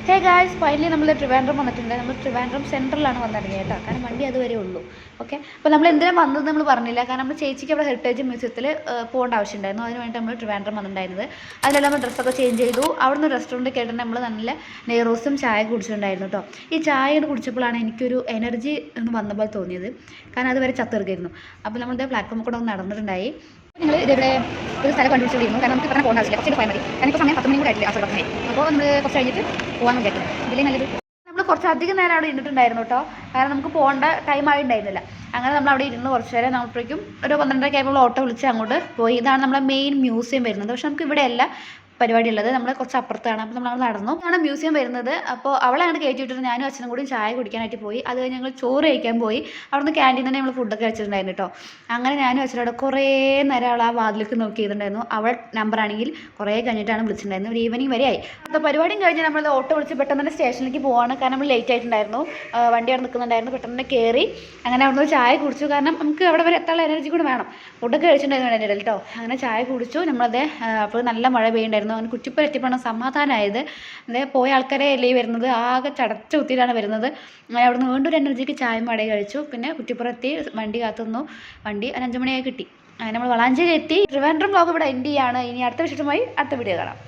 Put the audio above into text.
Hey guys, finally നമ്മൾ ട്രിവാൻഡ്രം വന്നിട്ടുണ്ട്. നമ്മൾ ട്രിവാൻഡ്രം സെൻട്രലാണ് വന്നിറങ്ങിയത് കേട്ടോ. കാരണം വണ്ടി അതുവരെ ഉള്ളൂ. ഓക്കെ, അപ്പോൾ നമ്മൾ എന്തിനാണ് വന്നത് നമ്മൾ പറഞ്ഞില്ല. കാരണം നമ്മൾ ചേച്ചിക്ക് അവിടെ ഹെറിറ്റേജ് മ്യൂസിയത്തിൽ പോകേണ്ട ആവശ്യമുണ്ടായിരുന്നു. അതിന് വേണ്ടി നമ്മൾ ട്രിവാൻഡ്രം വന്നിട്ടുണ്ടായിരുന്നത്. അതിലെല്ലാം നമ്മൾ ഡ്രസ്സൊക്കെ ചേഞ്ച് ചെയ്തു. അവിടെ നിന്ന് റെസ്റ്റോറൻറ്റ് കേട്ടിട്ട് നമ്മൾ നല്ല നെയ്റോസും ചായ കുടിച്ചിട്ടുണ്ടായിരുന്നു കേട്ടോ. ഈ ചായ കുടിച്ചപ്പോഴാണ് എനിക്കൊരു എനർജി എന്ന് വന്ന പോലെ തോന്നിയത്. കാരണം അതുവരെ ചത്തെറുകയായിരുന്നു. അപ്പോൾ നമ്മളുടെ പ്ലാറ്റ്ഫോമിൽ കൂടെ ഒന്ന് നടന്നിട്ടുണ്ടായി. നിങ്ങൾ ഇതേപോലെ ഒരു സ്ഥലം കണ്ടുപിടിച്ചിരുന്നു. കാരണം നമുക്ക് പറഞ്ഞാൽ പോകേണ്ട ആവശ്യമില്ല, കുറച്ച് പോയാൽ മതി. കാരണം ഇപ്പോൾ സമയം 10 മണി കൂടെ ആയിട്ടില്ല, ആശ്രമ സമയം. അപ്പോൾ നമ്മൾ കുറച്ച് കഴിഞ്ഞിട്ട് പോകാൻ വിചാരിക്കുന്നു. ഇതിലേ നല്ലത് നമ്മൾ കുറച്ചധികം നേരം അവിടെ ഇരുന്നിട്ടുണ്ടായിരുന്നു കേട്ടോ. കാരണം നമുക്ക് പോകേണ്ട ടൈം ആയിട്ടുണ്ടായിരുന്നില്ല. അങ്ങനെ നമ്മൾ അവിടെ ഇരുന്ന് കുറച്ച് നേരം നമ്മളപ്പോഴേക്കും ഒരു 12:30 ആയപ്പോൾ ഓട്ടോ വിളിച്ച് അങ്ങോട്ട് പോയി. ഇതാണ് നമ്മളെ മെയിൻ മ്യൂസിയം വരുന്നത്. പക്ഷെ നമുക്ക് ഇവിടെയല്ല പരിപാടി ഉള്ളത്, നമ്മൾ കുറച്ച് അപ്പുറത്താണ്. അപ്പോൾ നമ്മൾ നടന്നു. ഇതാണ് മ്യൂസിയം വരുന്നത്. അപ്പോൾ അവളെ അങ്ങോട്ട് കയറ്റി വിട്ടിട്ട് ഞാനും അച്ഛനും കൂടി ചായ കുടിക്കാനായിട്ട് പോയി. അത് കഴിഞ്ഞ് ഞങ്ങൾ ചോറ് കഴിക്കാൻ പോയി. അവിടുന്ന് ക്യാൻറ്റീൻ തന്നെ നമ്മൾ ഫുഡൊക്കെ കഴിച്ചിട്ടുണ്ടായിരുന്നു കേട്ടോ. അങ്ങനെ ഞാനും അച്ഛനോട് കുറേ നേരം അവൾ ആ വാതിലേക്ക് നോക്കി ചെയ്തിട്ടുണ്ടായിരുന്നു. അവൾ നമ്പറാണെങ്കിൽ കുറേ കഴിഞ്ഞിട്ടാണ് വിളിച്ചിട്ടുണ്ടായിരുന്നത്. ഒരു ഈവനിങ് വരെ ആയി. അപ്പോൾ പരിപാടിയും കഴിഞ്ഞ് നമ്മൾ ഓട്ടോ വിളിച്ച് പെട്ടെന്ന് തന്നെ സ്റ്റേഷനിലേക്ക് പോവാണ്. കാരണം നമ്മൾ ലേറ്റ് ആയിട്ടുണ്ടായിരുന്നു. വണ്ടി അവിടെ നിൽക്കുന്നുണ്ടായിരുന്നു. പെട്ടെന്ന് തന്നെ കയറി അങ്ങനെ അവിടുന്ന് ചായ കുടിച്ചു. കാരണം നമുക്ക് അവിടെ വരെ എത്താനുള്ള എനർജി കൂടെ വേണം. ഫുഡൊക്കെ കഴിച്ചിട്ടുണ്ടായിരുന്നു എൻ്റെ ഇടയിൽ കേട്ടോ. അങ്ങനെ ചായ കുടിച്ചു. നമ്മളത് അപ്പോൾ നല്ല മഴ പെയ്യുണ്ടായിരുന്നു. അങ്ങനെ കുറ്റിപ്പുറം എത്തിയപ്പോഴാണ് സമാധാനമായത്. പോയ ആൾക്കാരെ അല്ലേ വരുന്നത്, ആകെ ചടച്ച് കുത്തിയിട്ടാണ് വരുന്നത്. അങ്ങനെ അവിടെ നിന്ന് വീണ്ടും ഒരു എനർജിക്ക് ചായയും വടയും കഴിച്ചു. പിന്നെ കുറ്റിപ്പുറം എത്തി, വണ്ടി കാത്തുനിന്നു. വണ്ടി 5 മണിയായി കിട്ടി. അങ്ങനെ നമ്മൾ വളാഞ്ചേരി എത്തി. ട്രിവാൻഡ്രം വ്ലോഗ് ഇവിടെ എൻഡ് ചെയ്യാണ്. ഇനി അടുത്ത വിശേഷമായി അടുത്ത വീഡിയോ കാണാം.